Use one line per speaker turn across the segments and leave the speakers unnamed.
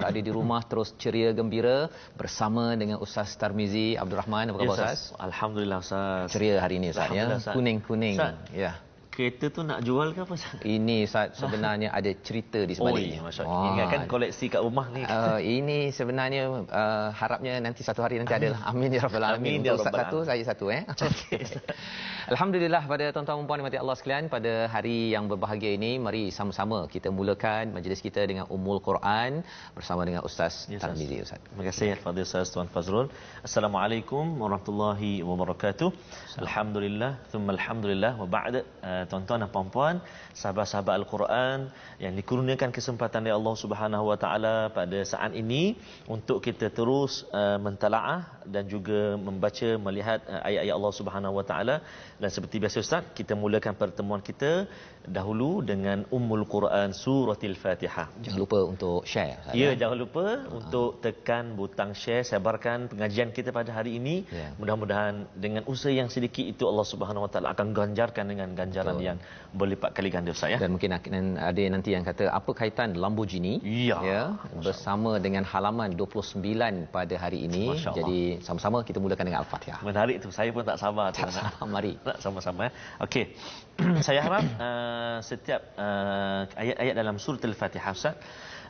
berada di rumah terus ceria gembira bersama dengan Ustaz Tarmizi Abdul Rahman. Apa khabar Ustaz?
Alhamdulillah Ustaz.
Ceria hari ini Ustaz ya. Kuning-kuning. Ya.
Kereta tu nak jual ke apa Ustaz?
Ini Ustaz sebenarnya ada cerita di sebaliknya.
Masya-Allah. Ingatkan koleksi kat rumah ni.
Ini sebenarnya harapnya nanti satu hari nanti adalah. Amin ya rabbal alamin. Untuk Ustaz satu, saya satu Okay. Alhamdulillah pada tuan-tuan dan puan dimati Allah sekalian, pada hari yang berbahagia ini mari sama-sama kita mulakan majlis kita dengan Ummul Quran bersama dengan Ustaz Tarmizi Ustaz.
Terima kasih Fadil Ustaz Tuan Fazrul. Assalamualaikum warahmatullahi wabarakatuh. Alhamdulillah thumma alhamdulillah wa ba'da. Tuan-tuan dan puan-puan, sahabat-sahabat Al-Quran yang dikurniakan kesempatan oleh Allah Subhanahu Wa Taala pada saat ini untuk kita terus mentalaah dan juga membaca melihat ayat-ayat Allah Subhanahu Wa Taala. Dan seperti biasa Ustaz, kita mulakan pertemuan kita dahulu dengan Ummul Quran Suratul Fatihah.
Jangan lupa untuk share.
Ya, jangan lupa untuk tekan butang share, sebarkan pengajian kita pada hari ini. Mudah-mudahan dengan usaha yang sedikit itu Allah Subhanahu Wa Taala akan ganjarkan dengan ganjaran yang berlipat kali ganda Ustaz ya.
Dan mungkin ada nanti yang kata apa kaitan Lamborghini bersama dengan halaman 29 pada hari ini. Jadi sama-sama kita mulakan dengan Al-Fatihah.
Menarik tu, saya pun tak sabar tu.
Mari
nak sama-sama. Okey. Saya harap setiap ayat-ayat dalam surah Al-Fatihah Ustaz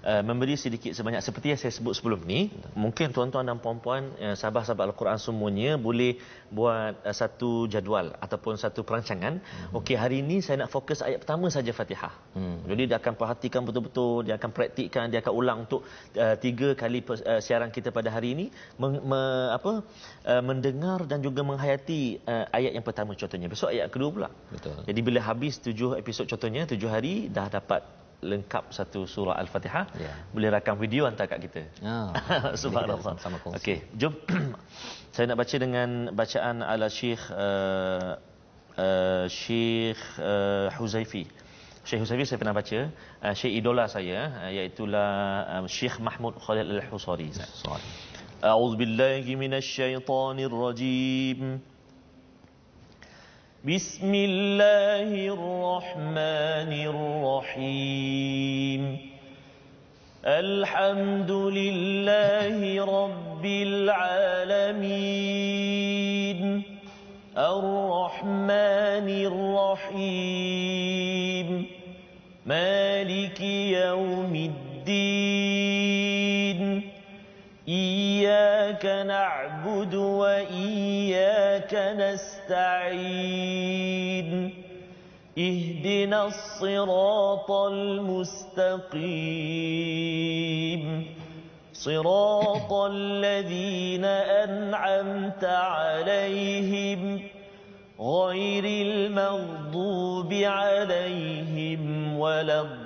memberi sedikit sebanyak seperti yang saya sebut sebelum ni. Mungkin tuan-tuan dan puan-puan sahabat-sahabat Al-Quran semuanya boleh buat satu jadual ataupun satu perancangan. Okey, hari ini saya nak fokus ayat pertama saja Fatihah. Jadi dia akan perhatikan betul-betul, dia akan praktikkan, dia akan ulang untuk 3 kali siaran kita pada hari ini mendengar dan juga menghayati ayat yang pertama contohnya. Besok ayat kedua pula.
Betul.
Jadi bila habis 7 episod contohnya, 7 hari dah dapat lengkap satu surah Al-Fatihah. Boleh rakam video hantar kat kita. Subhanallah. Okey, jom. Saya nak baca dengan bacaan ala Syekh Huzaifi. Syekh Huzaifi saya pernah baca, Syekh idola saya iaitu Syekh Mahmud Khalil Al-Husari. A'udzu billahi minasy syaithanir rajim. بسم الله الرحمن الرحيم الحمد لله رب العالمين الرحمن الرحيم مالك يوم الدين إياك نعبد وإياك نستعين اهدنا الصراط المستقيم صراط الذين أنعمت عليهم غير المغضوب عليهم ولا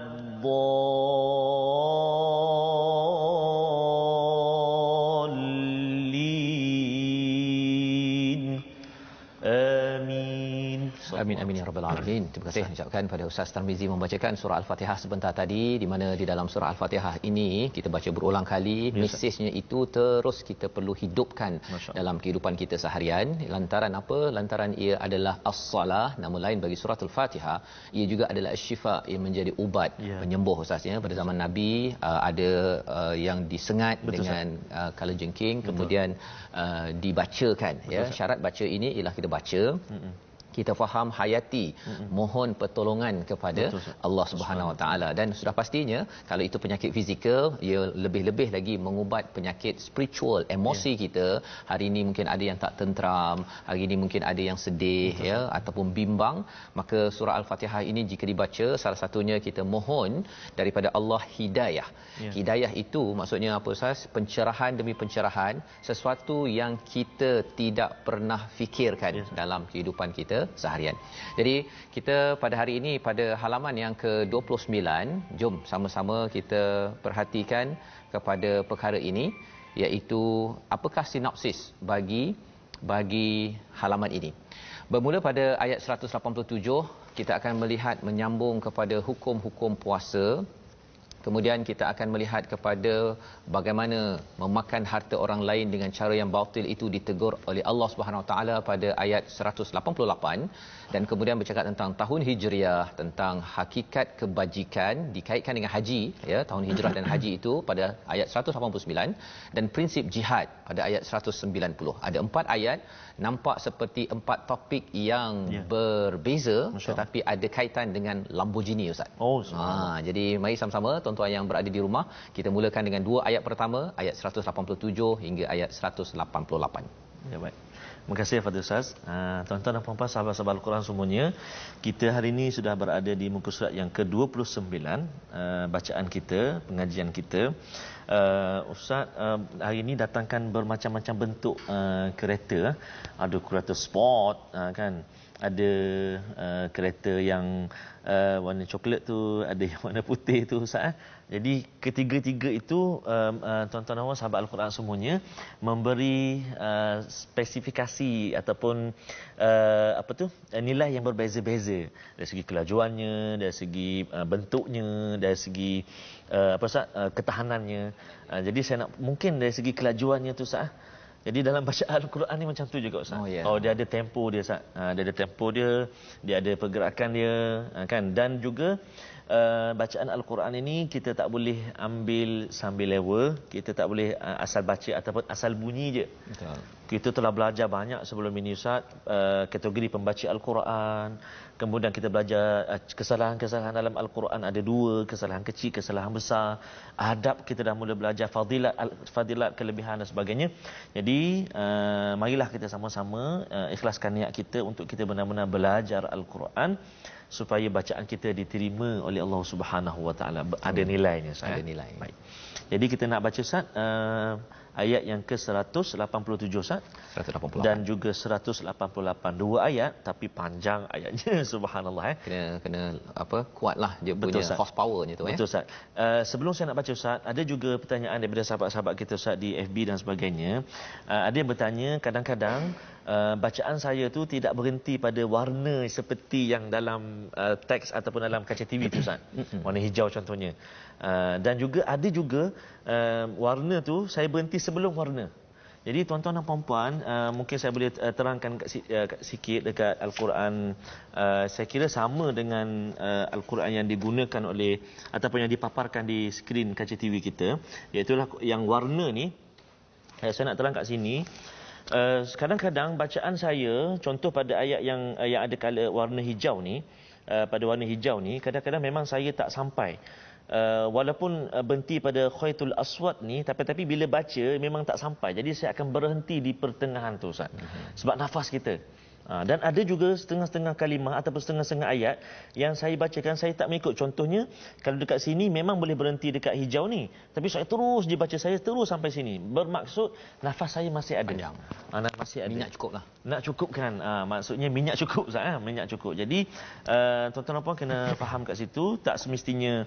Amin amin ya rabbal alamin. Terima kasih ucapkan pada Ustaz Tarmizi membacakan surah Al-Fatihah sebentar tadi, di mana di dalam surah Al-Fatihah ini kita baca berulang kali, mesejnya itu terus kita perlu hidupkan dalam kehidupan kita seharian. Lantaran apa? Lantaran ia adalah as-salah, nama lain bagi surah Al-Fatihah. Ia juga adalah asy-syifa, yang menjadi ubat penyembuh Ustaz ya. Pada zaman Nabi ada yang disengat dengan kalajengking, kemudian dibacakan ya. Syarat baca ini ialah kita baca, kita faham, hayati, mohon pertolongan kepada Allah Subhanahu Wa Taala. Dan sudah pastinya kalau itu penyakit fizikal, ia lebih-lebih lagi mengubat penyakit spiritual, emosi kita. Hari ini mungkin ada yang tak tenteram, hari ini mungkin ada yang sedih ya ataupun bimbang, maka surah Al-Fatihah ini jika dibaca, salah satunya kita mohon daripada Allah hidayah. Hidayah itu maksudnya apa Ustaz? Pencerahan demi pencerahan, sesuatu yang kita tidak pernah fikirkan dalam kehidupan kita seharian. Jadi kita pada hari ini pada halaman yang ke-29, jom sama-sama kita perhatikan kepada perkara ini, iaitu apakah sinopsis bagi halaman ini. Bermula pada ayat 187, kita akan melihat menyambung kepada hukum-hukum puasa. Kemudian kita akan melihat kepada bagaimana memakan harta orang lain dengan cara yang batil itu ditegur oleh Allah Subhanahu Wa Taala pada ayat 188, dan kemudian bercakap tentang tahun Hijriah, tentang hakikat kebajikan dikaitkan dengan haji, ya, tahun Hijrah dan haji itu pada ayat 189, dan prinsip jihad pada ayat 190. Ada 4 ayat, nampak seperti 4 topik yang berbeza tetapi ada kaitan dengan Lamborghini, Ustaz. Jadi mari sama-sama tuan-tuan yang berada di rumah, kita mulakan dengan 2 ayat pertama, ayat 187 hingga ayat 188.
Ya, baik. Terima kasih Fadil Ustaz. Tuan-tuan dan puan-puan, sahabat-sahabat Al-Quran semuanya, kita hari ini sudah berada di muka surat yang ke-29, bacaan kita, pengajian kita. Ustaz hari ini datangkan bermacam-macam bentuk kereta. Ada kereta sport, kan, ada kereta yang warna coklat tu, ada yang warna putih tu, Ustaz. Jadi ketiga-tiga itu tuan-tuan dan puan sahabat Al-Quran semuanya memberi spesifikasi ataupun nilai yang berbeza-beza dari segi kelajuannya, dari segi bentuknya, dari segi ketahanannya. Jadi saya nak mungkin dari segi kelajuannya tu, Ustaz. Jadi dalam bacaan Al-Quran ni macam tu juga, Ustaz. Dia ada tempo dia, Ustaz. Dia ada tempo dia, dia ada pergerakan dia, kan. Dan juga bacaan Al-Quran ini kita tak boleh ambil sambil lewa, kita tak boleh asal baca ataupun asal bunyi je. Betul. Kita telah belajar banyak sebelum ini, Ustaz, kategori pembaca Al-Quran. Kemudian kita belajar kesalahan-kesalahan dalam Al-Quran, ada 2, kesalahan kecil, kesalahan besar. Adab kita dah mula belajar, fadilat, kelebihan dan sebagainya. Jadi marilah kita sama-sama ikhlaskan niat kita untuk kita benar-benar belajar Al-Quran supaya bacaan kita diterima oleh Allah Subhanahu Wa Taala. Ada nilainya, Ustaz.
Ada nilai.
Baik. Jadi kita nak baca, Ustaz, ayat yang ke-187, Ustaz. 188. Dan juga 188. 2 ayat tapi panjang ayatnya. Subhanallah.
Kena kuatlah dia punya horsepower-nya tu.
Betul, Ustaz. Sebelum saya nak baca, Ustaz, ada juga pertanyaan daripada sahabat-sahabat kita, Ustaz, di FB dan sebagainya. Ada yang bertanya, kadang-kadang bacaan saya tu tidak berhenti pada warna seperti yang dalam teks ataupun dalam kaca TV tu, Ustaz. Warna hijau contohnya. Dan juga ada juga warna tu saya berhenti sebelum warna. Jadi tuan-tuan dan puan-puan, mungkin saya boleh terangkan sikit dekat Al-Quran. Saya kira sama dengan Al-Quran yang digunakan oleh ataupun yang dipaparkan di skrin kaca TV kita, iaitu yang warna ni. Saya nak terang kat sini. Kadang-kadang bacaan saya, contoh pada ayat yang ada color warna hijau ni, pada warna hijau ni, kadang-kadang memang saya tak sampai. Walaupun berhenti pada khaitul aswad ni, tapi bila baca memang tak sampai. Jadi saya akan berhenti di pertengahan tu, Ustaz. Sebab nafas kita. Dan ada juga setengah-setengah kalimah ataupun setengah-setengah ayat yang saya bacakan, saya tak mengikut. Contohnya, kalau dekat sini memang boleh berhenti dekat hijau ni, tapi saya terus dibaca, saya terus sampai sini. Bermaksud nafas saya masih ada. Masih ada.
Minyak cukup lah.
Nak cukup kan? Maksudnya minyak cukup, Ustaz. Minyak cukup. Jadi tuan-tuan dan puan kena faham kat situ. Tak semestinya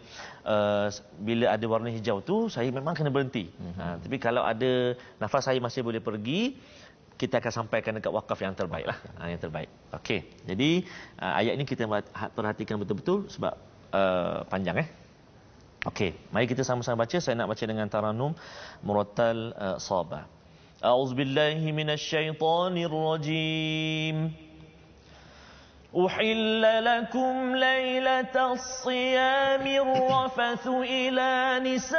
bila ada warna hijau tu saya memang kena berhenti. Tapi kalau ada nafas saya masih boleh pergi, kita akan sampaikan dekat wakaf yang terbaik lah. Yang terbaik. Okey. Jadi ayat ini kita perhatikan betul-betul sebab panjang. Okey. Mari kita sama-sama baca. Saya nak baca dengan taranum murattal sabah. A'udzubillahi minasyaitonirrajim. أحل لكم ليلة الصيام الرفث إلى نسائكم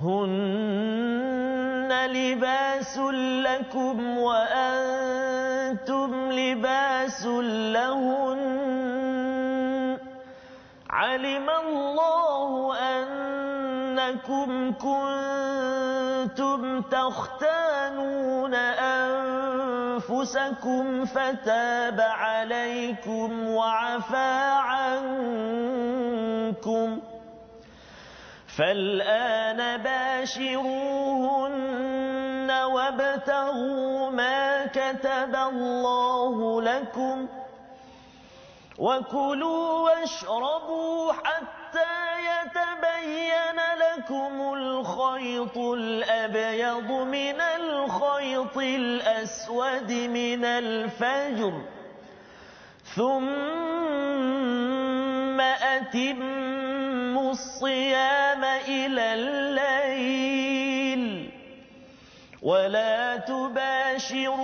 هن لباس لكم وأنتم لباس لهن علم الله أنكم كنتم تختانون أنفسكم فتاب عليكم وعفى عنكم فالآن باشروهن وابتغوا ما كتب الله لكم وكلوا واشربوا حتى يتبين لكم الخيط الأبيض من الخيط الأسود من الفجر ثم أتموا الصيام إلى الليل ولا تباشروهن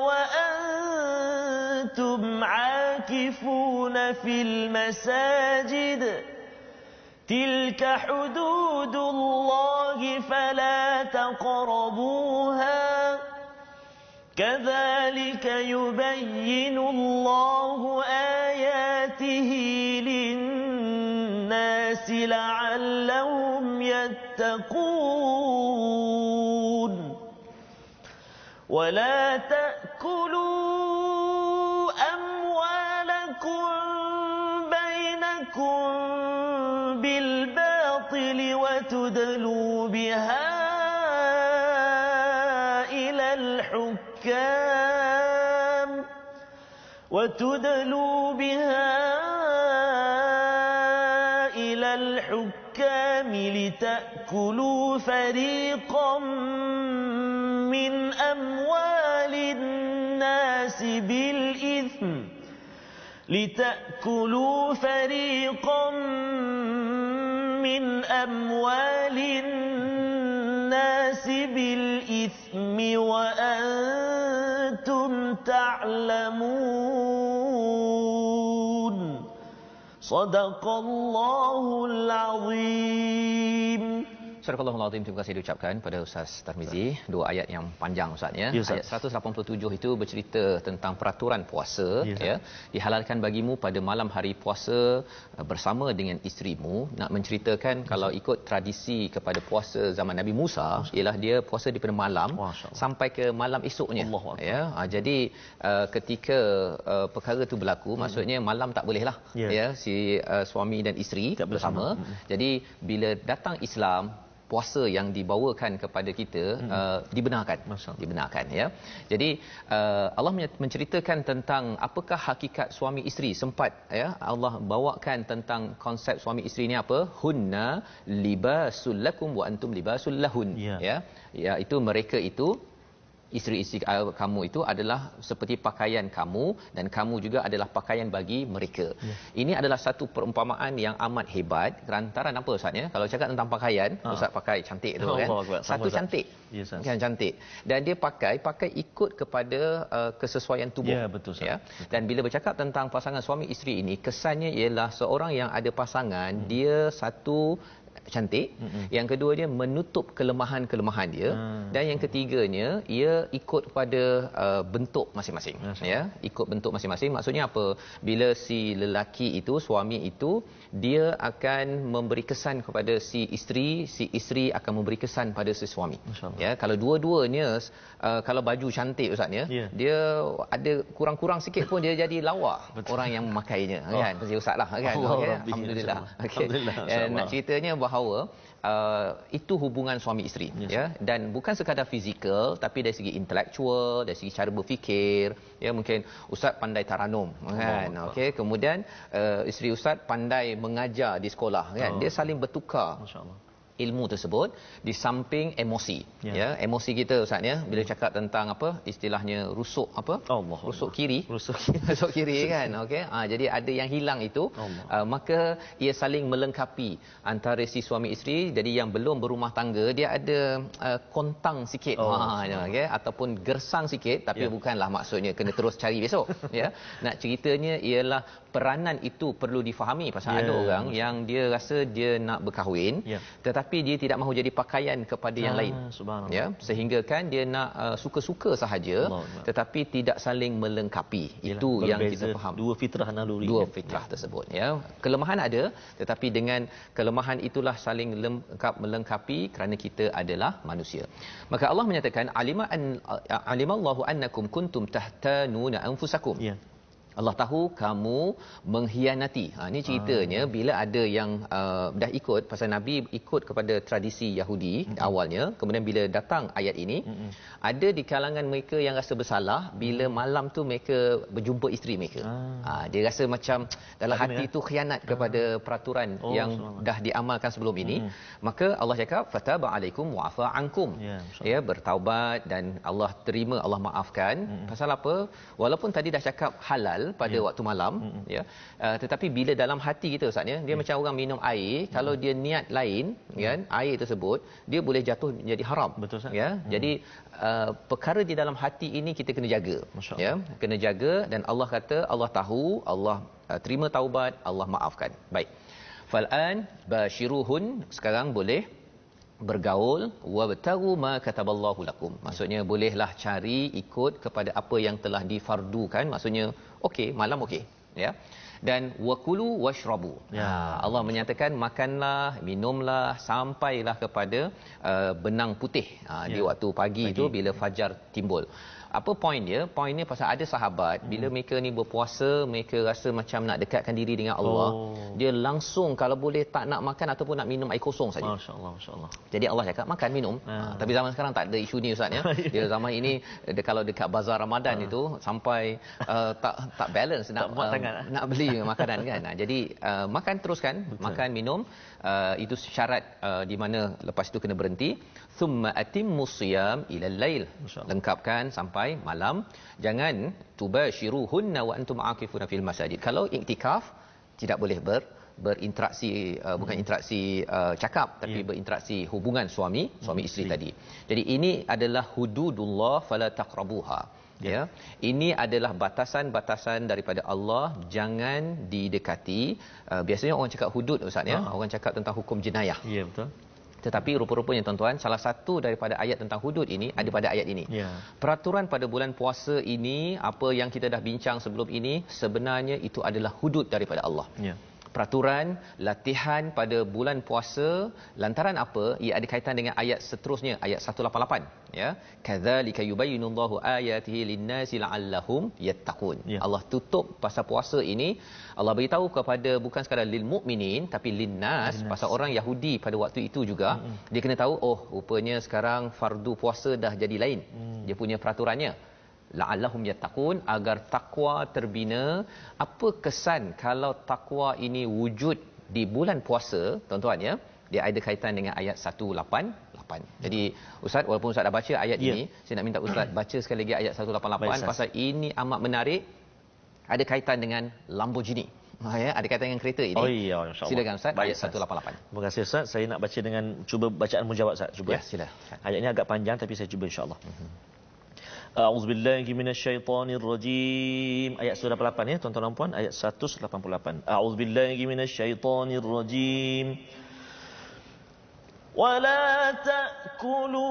وأنتم عاكفون في المساجد تلك حدود الله فلا تقربوها كذلك يبين الله آياته للناس لعلهم يتقون ولا تأكلوا أموالكم بينكم بالباطل وتدلوا بها إلى الحكام لتأكلوا فريقا من أموال الناس بالإثم وأنتم تعلمون صدق الله العظيم.
Surah Al-Azim, terima kasih diucapkan pada Ustaz Tarmizi. Dua ayat yang panjang Ustaz ya. Ayat 187 itu bercerita tentang peraturan puasa ya. Dihalalkan bagimu pada malam hari puasa bersama dengan isterimu. Nak menceritakan kalau ikut tradisi kepada puasa zaman Nabi Musa ialah dia puasa daripada malam sampai ke malam esoknya ya. Jadi ketika perkara itu berlaku maksudnya malam tak bolehlah ya si suami dan isteri bersama. Jadi bila datang Islam puasa yang dibawakan kepada kita dibenarkan ya. Jadi Allah menceritakan tentang apakah hakikat suami isteri. Sempat ya Allah bawakan tentang konsep suami isteri ni apa? Hunna libasul lakum wa antum libasul lahun ya. Iaitu mereka itu isteri-isteri kamu itu adalah seperti pakaian kamu dan kamu juga adalah pakaian bagi mereka. Ini adalah satu perumpamaan yang amat hebat. Lantaran apa Ustaz ya? Kalau cakap tentang pakaian, Ustaz pakai cantik tu kan. Satu cantik. Kan cantik. Dan dia pakai ikut kepada kesesuaian tubuh.
Ya, betul Ustaz.
Ya. Dan bila bercakap tentang pasangan suami isteri ini, kesannya ialah seorang yang ada pasangan, dia satu cantik, yang kedua dia menutup kelemahan-kelemahan dia, dan yang ketiganya ia ikut kepada bentuk masing-masing ya, ikut bentuk masing-masing. Maksudnya apa? Bila si lelaki itu, suami itu, dia akan memberi kesan kepada si isteri akan memberi kesan pada si suami ya. Kalau dua-duanya kalau baju cantik Ustaz ya, dia ada kurang-kurang sikit pun dia jadi lawa orang yang memakainya kan. Seperti Ustaz lah kan. Alhamdulillah. Okey. Nak ceritanya bahawa itu hubungan suami isteri ya, dan bukan sekadar fizikal tapi dari segi intelektual, dari segi cara berfikir ya. Mungkin ustaz pandai taranum kan, okey, kemudian isteri ustaz pandai mengajar di sekolah kan. Dia saling bertukar ilmu tersebut di samping emosi ya. Emosi kita ustaz ya, bila cakap tentang apa istilahnya rusuk apa, rusuk kiri kan, okey. Jadi ada yang hilang itu, maka ia saling melengkapi antara si suami isteri. Jadi yang belum berumah tangga dia ada kontang sikit okey, ataupun gersang sikit, tapi bukanlah maksudnya kena terus cari besok ya. Nak ceritanya ialah peranan itu perlu difahami. Pasal ada orang yang dia rasa dia nak berkahwin tetapi dia tidak mahu jadi pakaian kepada yang lain ya, sehingga kan dia nak suka-suka sahaja tetapi tidak saling melengkapi. Itu yang kita faham,
dua fitrah naluri,
fitrah tersebut ya. Kelemahan ada tetapi dengan kelemahan itulah saling melengkapi kerana kita adalah manusia. Maka Allah menyatakan alimallahu annakum kuntum tahtanuna anfusakum. Allah tahu kamu mengkhianati. Ini ceritanya bila ada yang dah ikut, pasal Nabi ikut kepada tradisi Yahudi awalnya, kemudian bila datang ayat ini, ada di kalangan mereka yang rasa bersalah bila malam tu mereka berjumpa isteri mereka. Dia rasa macam dalam hati tu khianat kepada peraturan yang dah diamalkan sebelum ini. Maka Allah cakap fataba alaikum wa afa ankum. Ya, bertaubat dan Allah terima, Allah maafkan. Pasal apa? Walaupun tadi dah cakap halal pada waktu malam, ya, tetapi bila dalam hati kita Ustaz, dia macam orang minum air, kalau dia niat lain, kan, air tersebut dia boleh jatuh menjadi haram.
Betul, Ustaz.
Ya, jadi perkara di dalam hati ini kita kena jaga, ya, kena jaga. Dan Allah kata Allah tahu, Allah terima taubat, Allah maafkan. Baik, fal'an bashiruhun, sekarang boleh bergaul, wabtagu ma kataballahu lakum, maksudnya bolehlah cari ikut kepada apa yang telah difardukan, maksudnya okey, malam okey, ya. Dan wakulu washrabu, Allah menyatakan makanlah, minumlah sampailah kepada benang putih di waktu pagi itu bila fajar timbul. Apa poin dia? Poin dia pasal ada sahabat bila mereka ni berpuasa, mereka rasa macam nak dekatkan diri dengan Allah, dia langsung kalau boleh tak nak makan ataupun nak minum air kosong saja.
Masya-Allah, masya-Allah.
Jadi Allah cakap makan minum. Tapi zaman sekarang tak ada isu ni Ustaz, ya. Dia zaman ini kalau dekat bazar Ramadan itu sampai tak balance nak beli makanan kan. Jadi makan teruskan. Betul. Makan minum, itu syarat di mana lepas itu kena berhenti. Thumma atimmus siyam ila al-lail, lengkapkan sampai malam. Jangan tubashiruhunna wa antum aakifuna fil masajid. Kalau iktikaf tidak boleh berinteraksi, bukan interaksi cakap, tapi berinteraksi hubungan suami isteri tadi. Jadi ini adalah hududullah fala taqrabuha. Ya, ini adalah batasan-batasan daripada Allah, jangan didekati. Biasanya orang cakap hudud Ustaz, ya, orang cakap tentang hukum jenayah.
Ya, betul.
Tetapi rupa-rupanya tuan-tuan, salah satu daripada ayat tentang hudud ini ada pada ayat ini. Peraturan pada bulan puasa ini, apa yang kita dah bincang sebelum ini, sebenarnya itu adalah hudud daripada Allah. Peraturan latihan pada bulan puasa, lantaran apa? Ia ada kaitan dengan ayat seterusnya, ayat 188, ya. Kadzalika yubayyinullahu ayatihi lin-nasi la'allahum yattaqun. Allah tutup pasal puasa ini, Allah beritahu kepada bukan sekadar lil mukminin tapi linnas, pasal orang Yahudi pada waktu itu juga. Dia kena tahu, oh rupanya sekarang fardu puasa dah jadi lain. Dia punya peraturannya. La'allahum yattaqun, agar takwa terbina. Apa kesan kalau takwa ini wujud di bulan puasa, tuan-tuan, ya? Dia ada kaitan dengan ayat 188. Jadi Ustaz, walaupun Ustaz dah baca ayat ini, saya nak minta Ustaz baca sekali lagi ayat 188. Pasal ini amat menarik, ada kaitan dengan Lamborghini. Ya, ada kaitan dengan kereta ini.
Oh iya, insya-Allah.
Silakan Ustaz.
Baik,
ayat 188.
Terima kasih Ustaz. Saya nak baca dengan cuba bacaan mujawab Ustaz. Cuba.
Ya, sila.
Ayat ini agak panjang tapi saya cuba insya-Allah. A'udzubillahi minasyaitonirrajim. Ayat 188, ya tuan-tuan dan puan, ayat 188. A'udzubillahi minasyaitonirrajim. Wala ta'kulu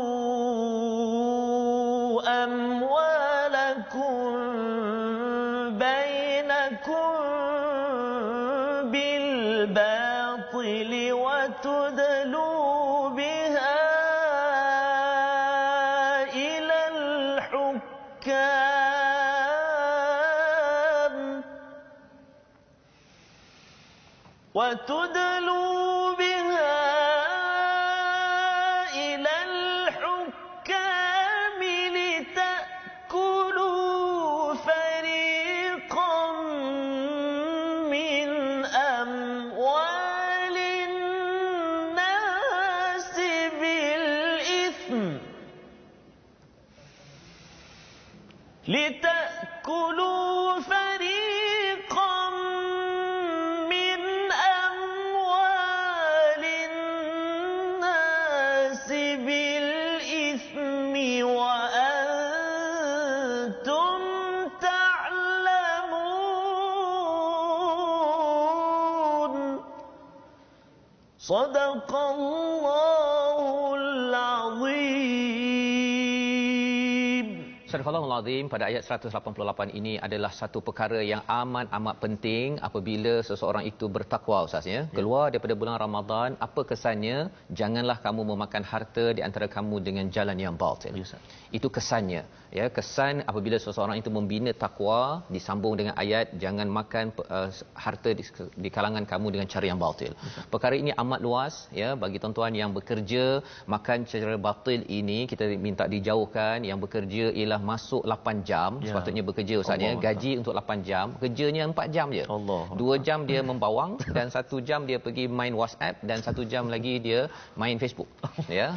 amwalakum bainakum bil batili wa tudlu biha وتدلوا بها إلى الحكام لتأكلوا فريقا من أموال الناس بالإثم لتأكلوا فريقا من أموال الناس بالإثم وأنتم تعلمون صدق الله العظيم.
Sadaqallahul Azim. Pada ayat 188 ini adalah satu perkara yang amat penting apabila seseorang itu bertakwa, Ustaz ya. Keluar daripada bulan Ramadan, apa kesannya? Janganlah kamu memakan harta di antara kamu dengan jalan yang batil. Itu kesannya ya. Kesan apabila seseorang itu membina takwa disambung dengan ayat jangan makan harta di kalangan kamu dengan cara yang batil. Perkara ini amat luas ya. Bagi tuan-tuan yang bekerja, makan secara batil ini kita minta dijauhkan. Yang bekerja ialah masuk 8 jam sepatutnya bekerja, Ustaz ya. Gaji untuk 8 jam, kerjanya 4 jam je. 2 jam dia membawang dan 1 jam dia pergi main WhatsApp dan 1 jam lagi dia main Facebook ya.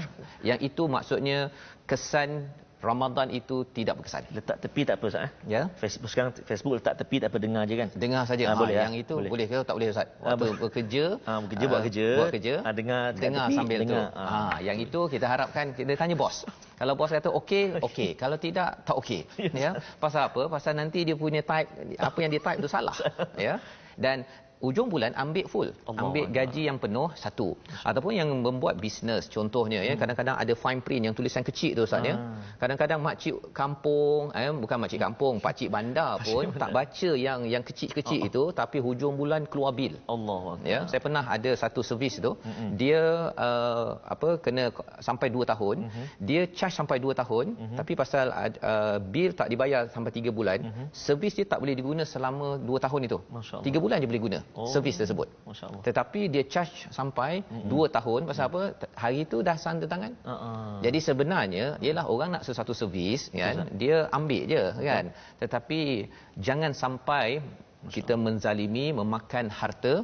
Yang itu maksudnya kesan Ramadan itu tidak berkesan.
Letak tepi tak apa, Ustaz
ya.
Facebook sekarang, Facebook letak tepi tak apa, dengar je kan.
Dengar saja.
Boleh
yang itu boleh ke tak boleh, Ustaz? Waktu bekerja,
buat kerja,
dengar
tepi,
sambil
dengar.
tu. Yang itu kita harapkan kita tanya bos. Kalau bos kata okey. Kalau tidak, tak okey. Ya. Pasal apa? Pasal nanti dia punya type, apa yang dia type itu salah. Ya. Dan ujung bulan ambil full, ambil gaji yang penuh satu. Ataupun yang membuat bisnes contohnya ya, kadang-kadang ada fine print yang tulisan kecil tu, Ustaz ya. Kadang-kadang makcik kampung, bukan makcik kampung, pakcik bandar pun tak baca yang kecil-kecil itu, tapi hujung bulan keluar bil. Ya, saya pernah ada satu servis tu, dia kena sampai 2 tahun, dia charge sampai 2 tahun, tapi pasal bil tak dibayar sampai 3 bulan, servis dia tak boleh diguna selama 2 tahun itu. 3 bulan je boleh guna servis tersebut. Tetapi dia charge sampai 2 tahun. Pasal apa? Hari itu dah tanda tangan. Jadi sebenarnya ialah orang nak sesuatu servis kan, dia ambil je kan. Tetapi jangan sampai kita menzalimi, memakan harta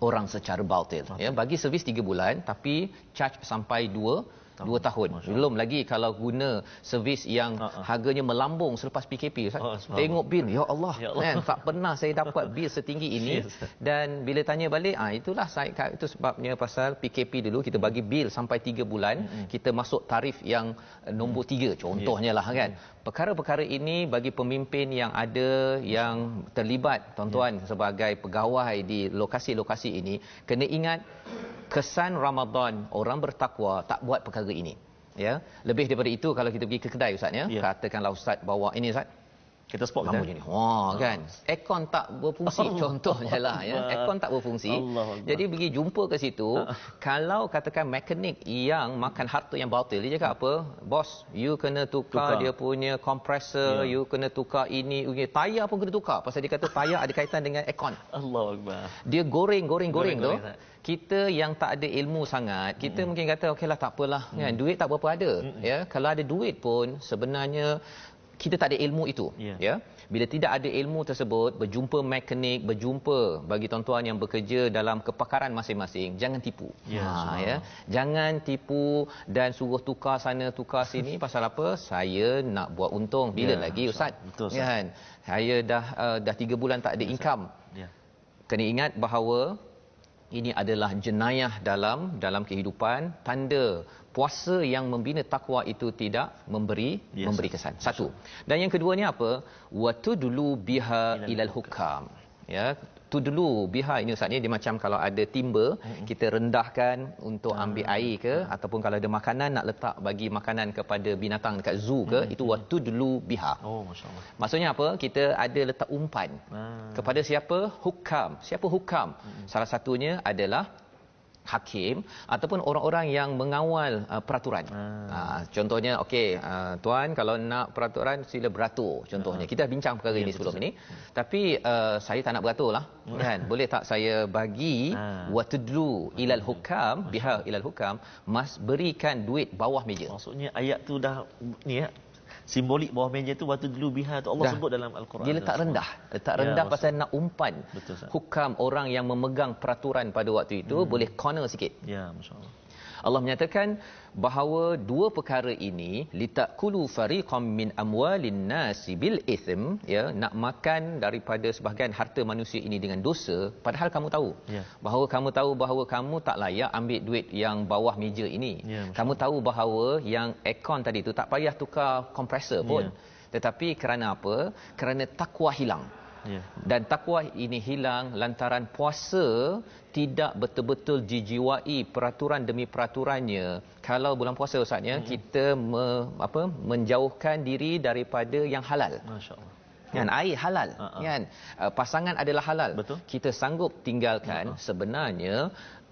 orang secara batil. Ya, bagi servis 3 bulan tapi charge sampai 2 tahun. Belum lagi kalau guna servis yang harganya melambung selepas PKP. Tengok bil, ya Allah, kan tak pernah saya dapat bil setinggi ini. Dan bila tanya balik, itulah itu sebabnya pasal PKP dulu kita bagi bil sampai 3 bulan, kita masuk tarif yang nombor 3 contohnya lah kan. Perkara-perkara ini bagi pemimpin yang ada, yang terlibat tuan-tuan sebagai pegawai di lokasi-lokasi ini, kena ingat kesan Ramadan orang bertakwa tak buat perkara ini ya. Lebih daripada itu, kalau kita pergi ke kedai, Ustaz ya, katakanlah Ustaz bawa ini, Ustaz, kita spot kamu je ni. Kan. Aircon tak berfungsi contohnya lah ya. Aircon tak berfungsi. Jadi pergi jumpa ke situ, kalau katakan mekanik yang makan harta yang batil, dia cakap apa? Bos, you kena tukar dia punya kompresor, you kena tukar ini, tayar pun kena tukar. Pasal dia kata tayar ada kaitan dengan aircon.
Allahuakbar.
Dia goreng tu. Kita yang tak ada ilmu sangat, kita mungkin kata okeylah tak apalah kan, duit tak berapa ada ya. Kalau ada duit pun sebenarnya kita tak ada ilmu itu ya. Bila tidak ada ilmu tersebut, berjumpa mekanik, berjumpa bagi tuan-tuan yang bekerja dalam kepakaran masing-masing, jangan tipu. Ya. Jangan tipu dan suruh tukar sana tukar sini. Pasal apa? Saya nak buat untung. Bila lagi, Ustaz?
Betul, Ustaz.
Kan? Saya dah 3 bulan tak ada income. Kena ingat bahawa ini adalah jenayah dalam kehidupan. Tanda puasa yang membina takwa itu tidak memberi kesan. Satu. Dan yang keduanya apa? Watudlu biha ilal hukam. Ya, tudlu biha ini, Ustaz ni dia macam kalau ada timba, kita rendahkan untuk ambil air ke, ataupun kalau ada makanan nak letak bagi makanan kepada binatang dekat zoo ke, itu watudlu biha.
Masya-Allah.
Maksudnya apa? Kita ada letak umpan kepada siapa? Hukam. Siapa hukam? Salah satunya adalah hakim ataupun orang-orang yang mengawal peraturan. Contohnya tuan kalau nak peraturan sila beratur contohnya. Kita dah bincang perkara ini sebelum ini. Tapi saya tak nak beratur lah kan. Boleh tak saya bagi watudlu ilal hukam biha ilal hukam, mas berikan duit bawah meja.
Maksudnya ayat tu dah ni ya, simbolik bawah meja tu waktu dulu biha tu Allah sebut dalam Al-Quran.
Dia letak rendah pasal nak umpan.
Betul,
hukam orang yang memegang peraturan pada waktu itu boleh corner sikit.
Ya, masya-Allah.
Allah menyatakan bahawa dua perkara ini litakulu fariqam min amwalin nasi bil ithm, ya, nak makan daripada sebahagian harta manusia ini dengan dosa, padahal kamu tahu bahawa kamu tak layak ambil duit yang bawah meja ini. Kamu tahu bahawa yang aircon tadi tu tak payah tukar kompresor pun. Tetapi kerana apa? Kerana takwa hilang.
Ya.
Dan takwa ini hilang lantaran puasa tidak betul-betul dijiwai peraturan demi peraturannya. Kalau bulan puasa Ustaz ya, kita menjauhkan diri daripada yang halal.
Masya-Allah.
Kan air halal kan, pasangan adalah halal.
Betul.
Kita sanggup tinggalkan. Sebenarnya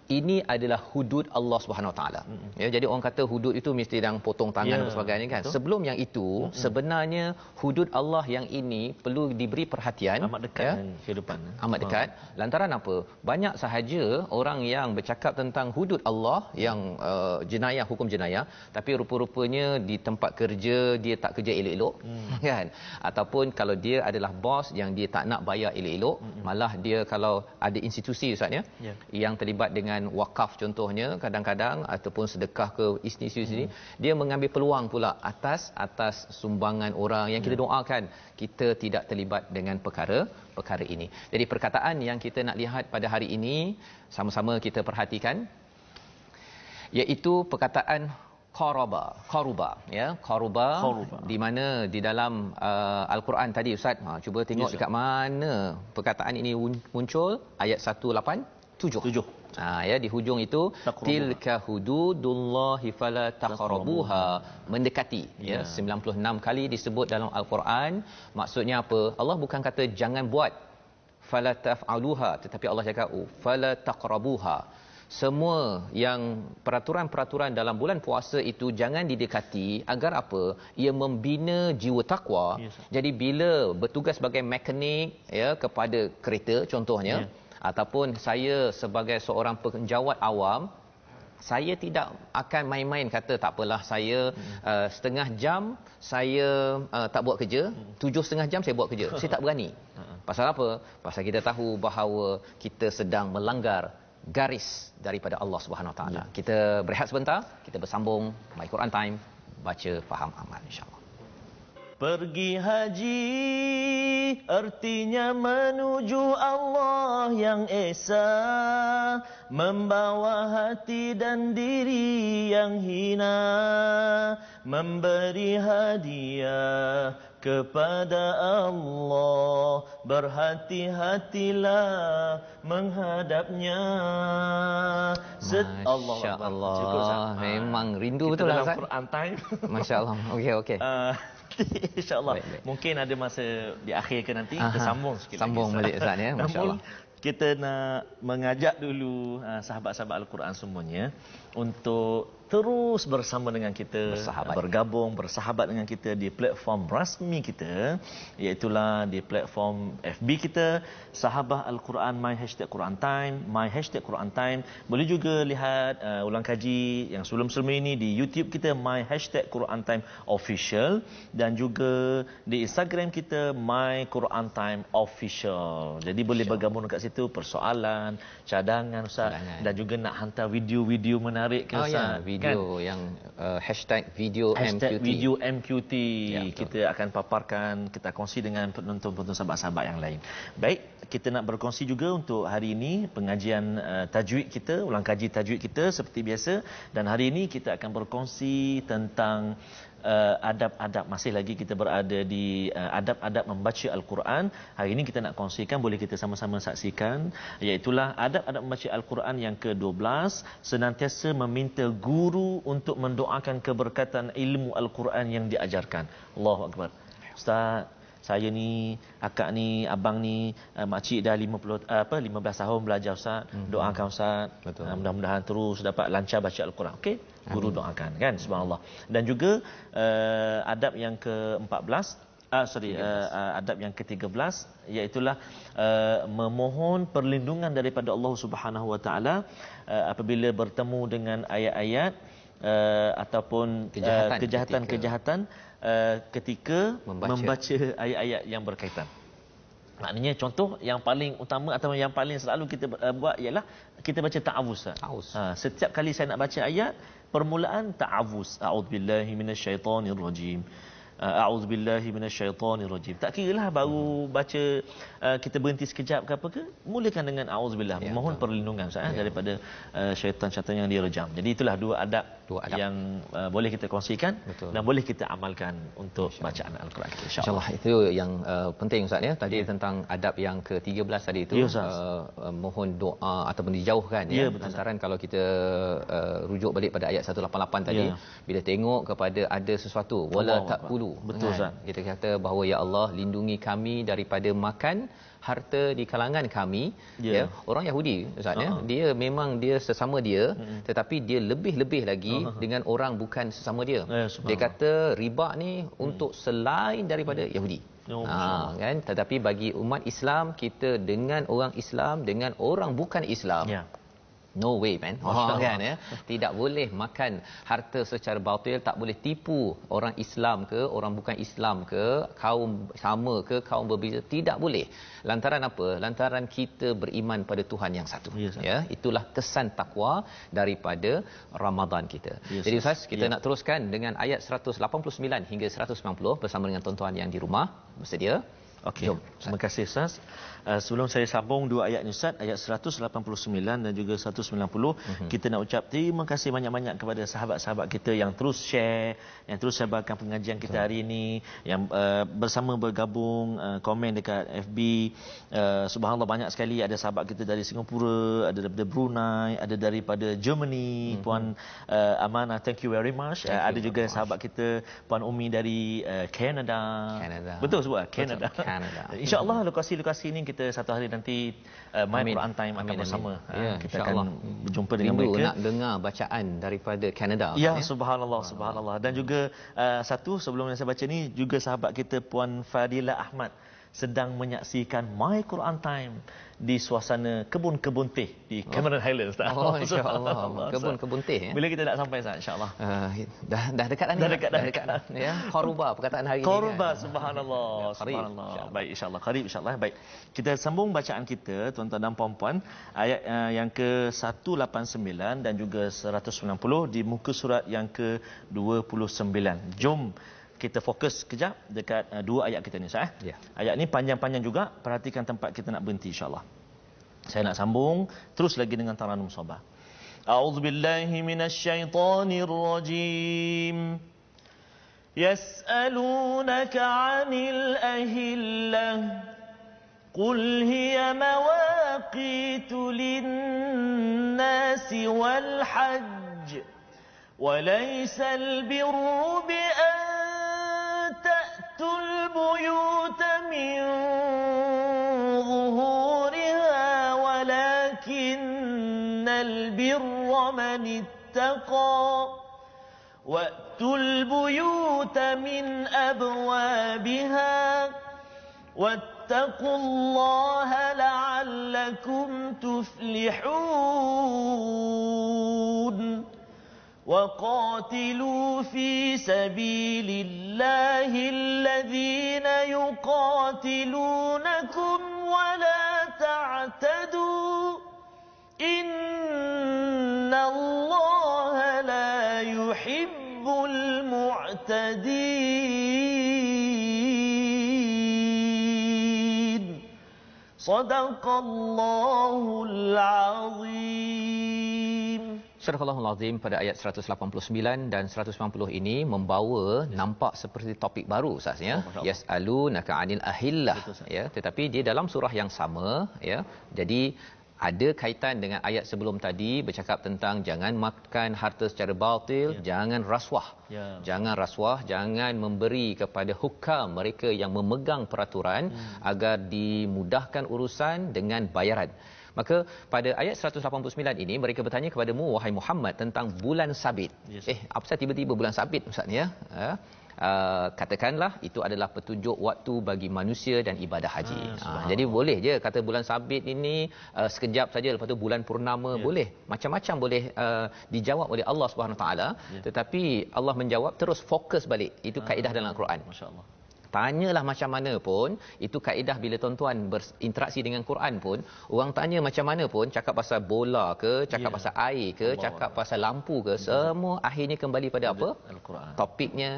ini adalah hudud Allah Subhanahu Wa Taala. Ya, jadi orang kata hudud itu mesti yang potong tangan dan sebagainya kan.
Betul.
Sebelum yang itu, sebenarnya hudud Allah yang ini perlu diberi perhatian.
Amat dekat dengan kehidupan.
Amat dekat. Lantaran apa? Banyak sahaja orang yang bercakap tentang hudud Allah yang jenayah, hukum jenayah, tapi rupa-rupanya di tempat kerja dia tak kerja elok-elok kan. Ataupun kalau dia adalah bos yang dia tak nak bayar elok-elok, malah dia kalau ada institusi Ustaz ya, yang terlibat dengan wakaf contohnya, kadang-kadang ataupun sedekah ke institusi sini, dia mengambil peluang pula atas sumbangan orang yang kita doakan kita tidak terlibat dengan perkara ini. Jadi perkataan yang kita nak lihat pada hari ini sama-sama kita perhatikan, iaitu perkataan qaruba ya, qaruba di mana di dalam al-Quran tadi Ustaz, cuba tengok dekat mana perkataan ini muncul, ayat 187. Ya, di hujung itu tilka hududullahi fala taqrabuha, mendekati ya, 96 kali disebut dalam al-Quran. Maksudnya apa? Allah bukan kata jangan buat fala taf'aluha, tetapi Allah cakap fala taqrabuha. Semua yang peraturan-peraturan dalam bulan puasa itu jangan didekati, agar apa? Ia membina jiwa takwa. Jadi bila bertugas sebagai mekanik ya kepada kereta contohnya, ataupun saya sebagai seorang penjawat awam, saya tidak akan main-main kata tak apalah saya setengah jam saya tak buat kerja, 7,5 jam saya buat kerja. Saya tak berani. Pasal apa? Pasal kita tahu bahawa kita sedang melanggar garis daripada Allah Subhanahu Wa Taala. Kita berehat sebentar, kita bersambung My Quran Time, baca faham amal insya-Allah.
Pergi haji artinya menuju Allah yang Esa, membawa hati dan diri yang hina, memberi hadiah kepada Allah, berhati-hatilah menghadapnya.
Masya-Allah. Memang rindu betul lah Ustaz.
Quran Time.
Masya-Allah. Okey.
InsyaAllah. Mungkin ada masa di akhir ke nanti kita sambung sikit
sambung
lagi.
Balik Ustaz ya. Masya-Allah.
Kita nak mengajak dulu sahabat-sahabat Al-Quran semuanya untuk terus bersama dengan kita, bergabung, bersahabat dengan kita di platform rasmi kita, iaitulah di platform FB kita, Sahabah Al-Quran My #Quran Time, My #Quran Time. Boleh juga lihat ulang kaji yang sebelum-sebelum ini di YouTube kita, My #Quran Time Official, dan juga di Instagram kita, My Quran Time Official. Jadi boleh bergabung dekat situ, persoalan, cadangan Ustaz, dan juga nak hantar video-video menarik ke Ustaz.
Video kan? Yang #video MQT
ya, kita akan paparkan, kita kongsi dengan penonton-penonton sahabat-sahabat yang lain. Baik, kita nak berkongsi juga untuk hari ini pengajian tajwid kita, ulang kaji tajwid kita seperti biasa, dan hari ini kita akan berkongsi tentang adab-adab. Masih lagi kita berada di adab-adab membaca Al-Quran. Hari ini kita nak kongsikan, boleh kita sama-sama saksikan, iaitulah adab-adab membaca Al-Quran yang ke-12, senantiasa meminta guru untuk mendoakan keberkatan ilmu Al-Quran yang diajarkan. Allahu Akbar. Ustaz, saya ni, akak ni, abang ni, makcik dah 15 tahun belajar Ustaz. Doakan Ustaz. Mudah-mudahan terus dapat lancar baca Al-Quran. Okey? Guru doakan kan, subhanallah. Dan juga adab yang ke-14, adab yang ke-13, iaitulah memohon perlindungan daripada Allah Subhanahu Wa Taala apabila bertemu dengan ayat-ayat ataupun kejahatan-kejahatan ketika membaca ayat-ayat yang berkaitan. Maknanya contoh yang paling utama atau yang paling selalu kita buat ialah kita baca ta'awuz. Setiap kali saya nak baca ayat, permulaan ta'awuz. A'udzubillahi minasyaitonirrajim. a'udzubillahi minasyaitonirrajim. Tak kiralah baru baca kita berhenti sekejap ke apa ke, mulakan dengan a'udzubillah, mohon perlindungan daripada syaitan-syaitan yang direjam. Jadi itulah dua adab yang boleh kita kongsikan. Betul. Dan boleh kita amalkan untuk bacaan Al-Quran kita,
insya-Allah. Itu yang penting Ustaz ya. Tadi tentang adab yang ke-13 tadi itu, mohon doa ataupun dijauhkan lantaran kalau kita rujuk balik pada ayat 188 tadi, bila tengok kepada ada sesuatu wala taqulu,
betul Ustaz,
kita kata bahawa ya Allah lindungi kami daripada makan harta di kalangan kami. Orang Yahudi Ustaz ya, dia memang dia sesama dia, tetapi dia lebih-lebih lagi dengan orang bukan sesama dia. Dia kata riba ni untuk selain daripada Yahudi. Kan, tetapi bagi umat Islam, kita dengan orang Islam dengan orang bukan Islam, no way man. Kan ya, tidak boleh makan harta secara batil, tak boleh tipu orang Islam ke orang bukan Islam ke, kaum sama ke kaum berbeza, tidak boleh. Lantaran apa? Lantaran kita beriman pada Tuhan yang satu. Ya, itulah kesan takwa daripada Ramadan kita. Jadi Ustaz, kita nak teruskan dengan ayat 189 hingga 190 bersama dengan tuan-tuan yang di rumah. Bersedia?
Okey. Terima kasih Ustaz. Sebelum saya sambung dua ayat ni Ustaz, ayat 189 dan juga 190, kita nak ucap terima kasih banyak-banyak kepada sahabat-sahabat kita yang terus share, yang terus sebarkan pengajian kita hari ini, yang bersama bergabung, komen dekat FB. Subhanallah, banyak sekali. Ada sahabat kita dari Singapura, ada daripada Brunei, ada daripada Germany, Puan Amanah, thank you very much. Ada juga sahabat kita Puan Umi dari Canada. Betul sebut Canada. InsyaAllah lokasi-lokasi ini kita satu hari nanti My Quran Time akan bersama. Kita akan berjumpa dengan mereka.
Nak dengar bacaan daripada Canada.
Subhanallah, subhanallah. Dan juga satu sebelum saya baca ni, juga sahabat kita Puan Fadila Ahmad sedang menyaksikan My Quran Time di suasana kebun-kebun teh di Cameron Highlands.
Insya-Allah. Kebun-kebun teh ya.
Bila kita nak sampai Ustaz insya-Allah?
Dah dekat dah. Dah dekat ya. Qaruba perkataan hari ini.
Qaruba, subhanallah. Subhanallah. Baik, insya-Allah. Qarib insya-Allah. Baik. Kita sambung bacaan kita tuan-tuan dan puan-puan, ayat yang ke-189 dan juga 190 di muka surat yang ke-29. Jom kita fokus kejap dekat dua ayat kita ni Ustaz. Ayat ni panjang-panjang juga, perhatikan tempat kita nak berhenti insya-Allah. Saya nak sambung terus lagi dengan Taranum Sabah. A'udzubillahi minasyaitonirrajim. Yas'alunaka 'anil ahillah qul hiya mawaqitu lin-nasi wal hajj wa laysa al-birru bi البيوت من ظهورها ولكن البر من اتقى وأتوا البيوت من أبوابها واتقوا الله لعلكم تفلحون وقاتلوا في سبيل الله الذين يقاتلونكم ولا تعتدوا إن الله لا يحب المعتدين صدق الله العظيم.
Surah Al-Azim pada ayat 189 dan 190 ini membawa nampak seperti topik baru Ustaz ya. Yas'alunaka 'anil ahillah ya, tetapi dia dalam surah yang sama ya. Jadi ada kaitan dengan ayat sebelum tadi bercakap tentang jangan makan harta secara batil, jangan rasuah. Jangan rasuah, jangan memberi kepada hukam mereka yang memegang peraturan agar dimudahkan urusan dengan bayaran. Maka pada ayat 189 ini mereka bertanya kepadamu wahai Muhammad tentang bulan sabit. Apa sahaja tiba-tiba bulan sabit Ustaz ya? Katakanlah itu adalah petunjuk waktu bagi manusia dan ibadah haji. Jadi boleh je kata bulan sabit ini sekejap saja, lepas tu bulan purnama boleh. Macam-macam boleh dijawab oleh Allah Subhanahu taala, tetapi Allah menjawab terus fokus balik. Itu kaedah dalam Al-Quran. Masya-Allah. tanyalah macam mana pun, itu kaedah bila tuan-tuan berinteraksi dengan Quran pun, orang tanya macam mana pun, cakap pasal bola ke, cakap pasal air ke, cakap pasal lampu ke, semua akhirnya kembali pada apa?
Al-Quran.
Topiknya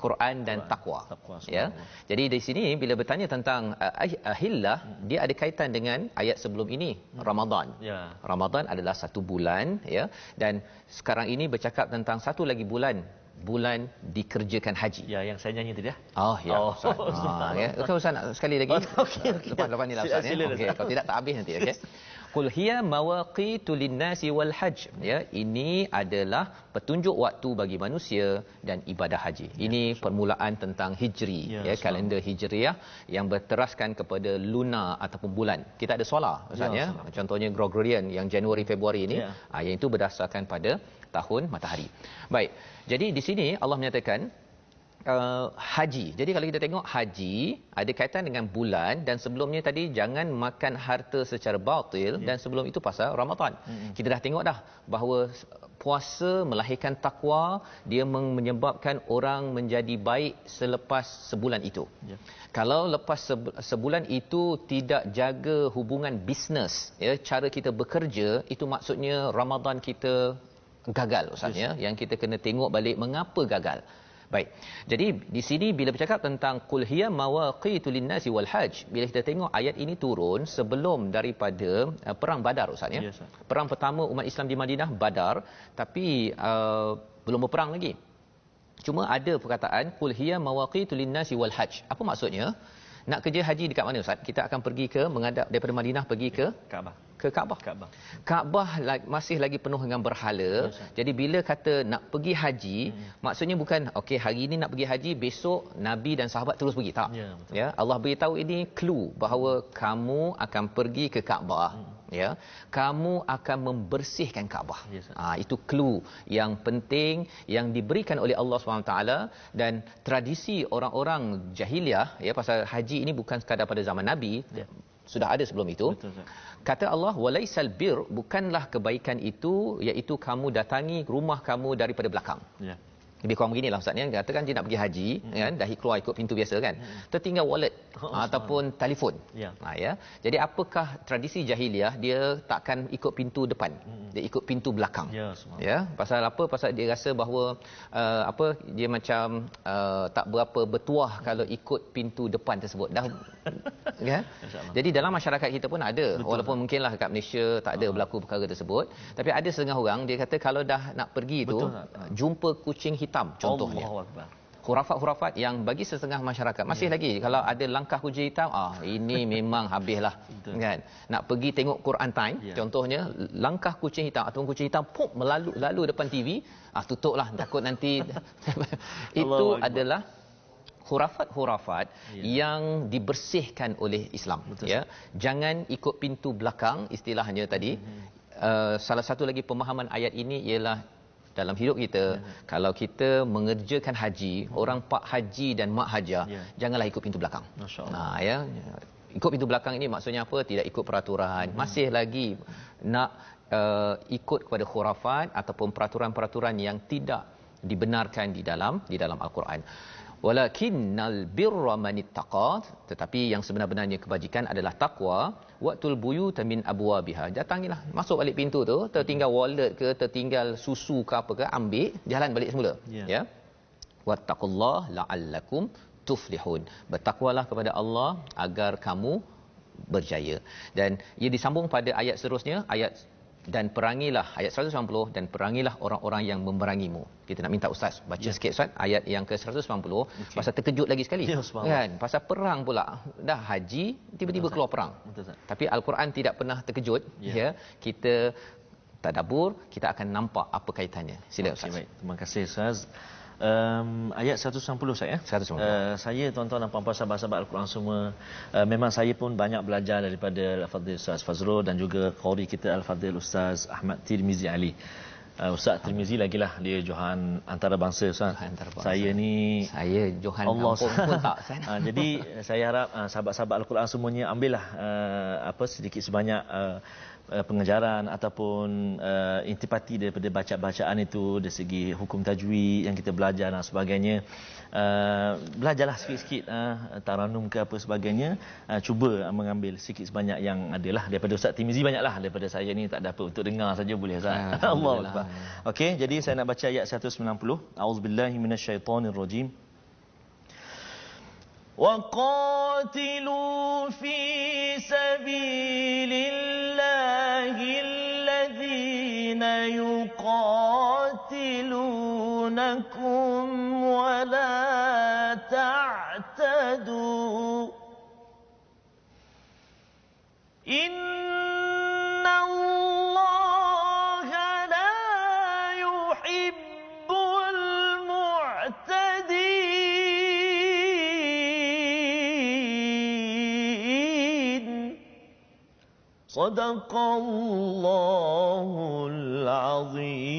Quran dan takwa. Ya. Jadi di sini bila bertanya tentang ahillah, dia ada kaitan dengan ayat sebelum ini, Ramadan. Ramadan adalah satu bulan, ya, dan sekarang ini bercakap tentang satu lagi bulan dikerjakan haji.
Ya, yang saya nyanyi tadi ya.
Oh ya, Ustaz. Ya. Ustaz nak sekali lagi.
Okey.
Lepas ni lah Ustaz ya. Okey, kalau tidak tak habis nanti, okey. Qul hiya mawaqitu lin-nasi wal hajj. Ya, ini adalah petunjuk waktu bagi manusia dan ibadah haji. Ini permulaan tentang Hijri, ya, kalender Hijriah yang berteraskan kepada lunar ataupun bulan. Kita ada solar Ustaz ya. Contohnya Gregorian yang Januari Februari ini, yang itu berdasarkan pada tahun matahari. Baik. Jadi di sini Allah menyatakan haji. Jadi kalau kita tengok haji ada kaitan dengan bulan, dan sebelumnya tadi jangan makan harta secara batil, dan sebelum itu pasal Ramadan. Kita dah tengok dah bahawa puasa melahirkan takwa, dia menyebabkan orang menjadi baik selepas sebulan itu. Kalau lepas sebulan itu tidak jaga hubungan bisnes, ya, cara kita bekerja, itu maksudnya Ramadan kita gagal Ustaz ya. Yang kita kena tengok balik mengapa gagal. Baik. Jadi di sini bila bercakap tentang qul hiya mawaqitu lin-nasi wal hajj, bila kita tengok ayat ini turun sebelum daripada perang Badar Ustaz ya. Perang pertama umat Islam di Madinah Badar, tapi belum berperang lagi. Cuma ada perkataan qul hiya mawaqitu lin-nasi wal hajj. Apa maksudnya? Nak kerja haji dekat mana Ustaz? Kita akan pergi ke menghadap daripada Madinah pergi ke
Kaabah.
Ke Kaabah. Kaabah masih lagi penuh dengan berhala. Jadi bila kata nak pergi haji, maksudnya bukan okey hari ini nak pergi haji, besok Nabi dan sahabat terus pergi, tak. Ya, Allah beritahu ini clue bahawa kamu akan pergi ke Kaabah. Ya, kamu akan membersihkan Kaabah. Itu clue yang penting yang diberikan oleh Allah SWT. Dan tradisi orang-orang jahiliah, ya, pasal haji ini bukan sekadar pada zaman Nabi, sudah ada sebelum itu. Kata Allah, walaisal bir, bukanlah kebaikan itu iaitu kamu datangi rumah kamu daripada belakang. Lebih kurang beginilah Ustaz ni, katakan dia nak pergi haji, kan, dah keluar ikut pintu biasa kan, tertinggal wallet ataupun telefon. Ya. Jadi apakah tradisi jahiliah, dia takkan ikut pintu depan, dia ikut pintu belakang. Ya, pasal apa? Pasal dia rasa bahawa dia macam tak berapa bertuah kalau ikut pintu depan tersebut dah. Ya. Jadi dalam masyarakat kita pun ada, walaupun mungkinlah kat Malaysia tak ada berlaku perkara tersebut, tapi ada setengah orang dia kata kalau dah nak pergi tu jumpa kucing hitam contohnya. Khurafat-khurafat yang bagi setengah masyarakat masih lagi kalau ada langkah kucing hitam, ini memang habislah. Kan? Nak pergi tengok Quran time contohnya, langkah kucing hitam ataupun kucing hitam pop lalu depan TV, tutuplah takut nanti. Itu adalah khurafat-khurafat yang dibersihkan oleh Islam. Ya, jangan ikut pintu belakang istilahnya tadi. Salah satu lagi pemahaman ayat ini ialah dalam hidup kita, kalau kita mengerjakan haji, orang pak haji dan mak hajah, janganlah ikut pintu belakang. Ya, ikut pintu belakang ini maksudnya apa? Tidak ikut peraturan, masih lagi nak ikut kepada khurafat ataupun peraturan-peraturan yang tidak dibenarkan di dalam Al-Quran. Walakinnal birra manittaqa, tetapi yang sebenar-benarnya kebajikan adalah takwa. Waqtul buyut min abwabiha, datangilah, masuk balik pintu tu, tertinggal wallet ke, tertinggal susu ke apa ke, ambil, jalan balik semula. Ya, wattaqullaha la'allakum tuflihun, bertakwalah kepada Allah agar kamu berjaya. Dan ia disambung pada ayat seterusnya, ayat dan perangilah, ayat 190, dan perangilah orang-orang yang memerangimu. Kita nak minta Ustaz baca sikit Ustaz ayat yang ke-190, pasal terkejut lagi sekali. Kan, pasal perang pula, dah haji tiba-tiba keluar perang. Tapi Al-Quran tidak pernah terkejut. Ya, kita tadabbur, kita akan nampak apa kaitannya. Sila Ustaz.
Baik, terima kasih Ustaz. Ayat 190 saya.
190.
Saya tuan-tuan dan puan-puan sahabat-sahabat Al-Quran semua, memang saya pun banyak belajar daripada Al-Fadhil Ustaz Fazrul dan juga qari kita Al-Fadhil Ustaz Ahmad Tirmizi Ali. Ustaz Tirmizi lagilah dia Johan antarabangsa Ustaz. Saya ni
Johan
Allah
pun tak.
Jadi saya harap sahabat-sahabat Al-Quran semuanya ambillah sedikit sebanyak pengajaran ataupun intipati daripada bacaan itu dari segi hukum tajwid yang kita belajar dan sebagainya. Belajarlah sikit-sikit taranum ke apa sebagainya, cuba mengambil sikit sebanyak yang adalah daripada Ustaz Tirmizi. Banyaklah daripada saya ni tak ada apa, untuk dengar saja boleh Ustaz. Allahu akbar. Okey, jadi saya nak baca ayat 190. Auzubillahi minasyaitonirrajim. وَقَاتِلُوا فِي سَبِيلِ اللَّهِ الَّذِينَ يُقَاتِلُونَكُمْ وَلَا تَعْتَدُوا إِنَّ اللَّهَ لَا يُحِبُّ الْمُعْتَدِينَ. Sadaqallahul azim.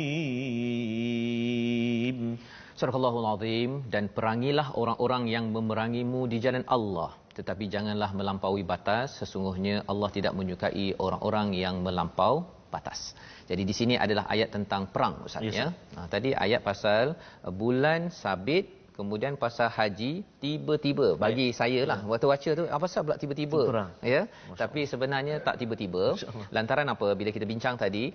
Surahul Azim. Dan perangilah orang-orang yang memerangimu di jalan Allah, tetapi janganlah melampaui batas. Sesungguhnya Allah tidak menyukai orang-orang yang melampau batas. Jadi di sini adalah ayat tentang perang Ustaz,
Yes,
ya. Tadi ayat pasal bulan sabit, kemudian pasal haji, tiba-tiba bagi saya lah waktu baca tu, apa pasal pula tiba-tiba, ya. Tapi sebenarnya tak tiba-tiba. Lantaran apa? Bila kita bincang tadi,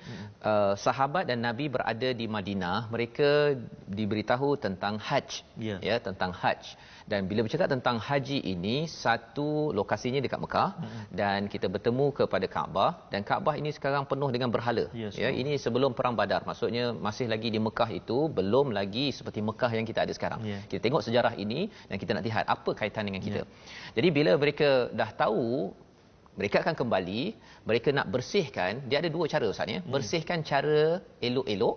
sahabat dan Nabi berada di Madinah, mereka diberitahu tentang haji, ya, tentang haji. Dan bila bercakap tentang haji ini, satu lokasinya dekat Mekah, dan kita bertemu kepada Kaabah, dan Kaabah ini sekarang penuh dengan berhala. Ya, ini sebelum perang Badar. Maksudnya masih lagi di Mekah itu, belum lagi seperti Mekah yang kita ada sekarang. Kita tengok sejarah ini dan kita nak lihat apa kaitan dengan kita. Jadi bila mereka dah tahu mereka akan kembali, mereka nak bersihkan, dia ada dua cara Ustaz, ya. Bersihkan cara elok-elok,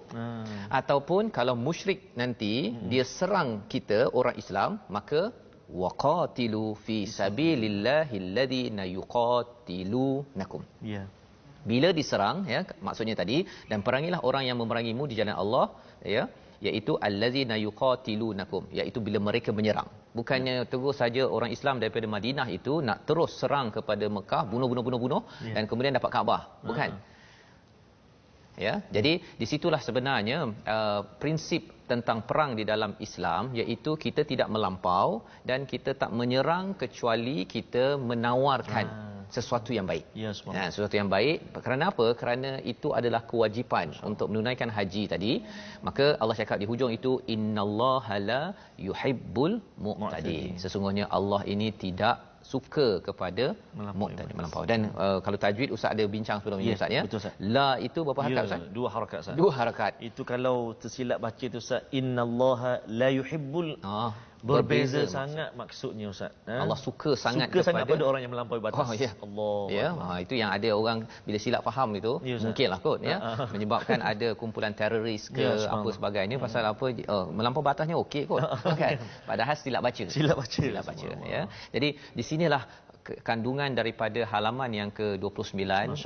ataupun kalau musyrik nanti dia serang kita orang Islam, maka waqatilu fi sabilillahilladzi yuqatilunakum. Bila diserang, ya, maksudnya tadi, dan perangilah orang yang memerangimu di jalan Allah, ya, iaitu allazina yuqatilunakum, iaitu bila mereka menyerang. Bukannya terus saja orang Islam daripada Madinah itu nak terus serang kepada Mekah, bunuh dan kemudian dapat Kaabah. Bukan. Ya, jadi di situlah sebenarnya prinsip tentang perang di dalam Islam, iaitu kita tidak melampau dan kita tak menyerang kecuali kita menawarkan sesuatu yang baik. Sesuatu yang baik. Kerana apa? Kerana itu adalah kewajipan untuk menunaikan haji tadi. Maka Allah cakap di hujung itu, innallaha la yuhibbul mu'tadin. Sesungguhnya Allah ini tidak suka kepada melampau. Dan kalau tajwid Ustaz ada bincang sebelum ini Ustaz, ya.
Betul, Ustaz.
La itu berapa harakat Ustaz?
Dua harakat Ustaz.
Dua harakat.
Itu kalau tersilap baca tu Ustaz, innallaha la yuhibbul. Berbeza sangat maksudnya Ustaz.
Allah suka sangat
pada orang yang melampaui batas. Allah.
Ya, itu yang ada orang bila silap faham itu, mungkinlah kot, ya, menyebabkan ada kumpulan teroris ke apa sebagainya. Pasal apa? Melampau batasnya okey kot. Kan? Padahal silap baca. Ya. Jadi di sinilah kandungan daripada halaman yang ke-29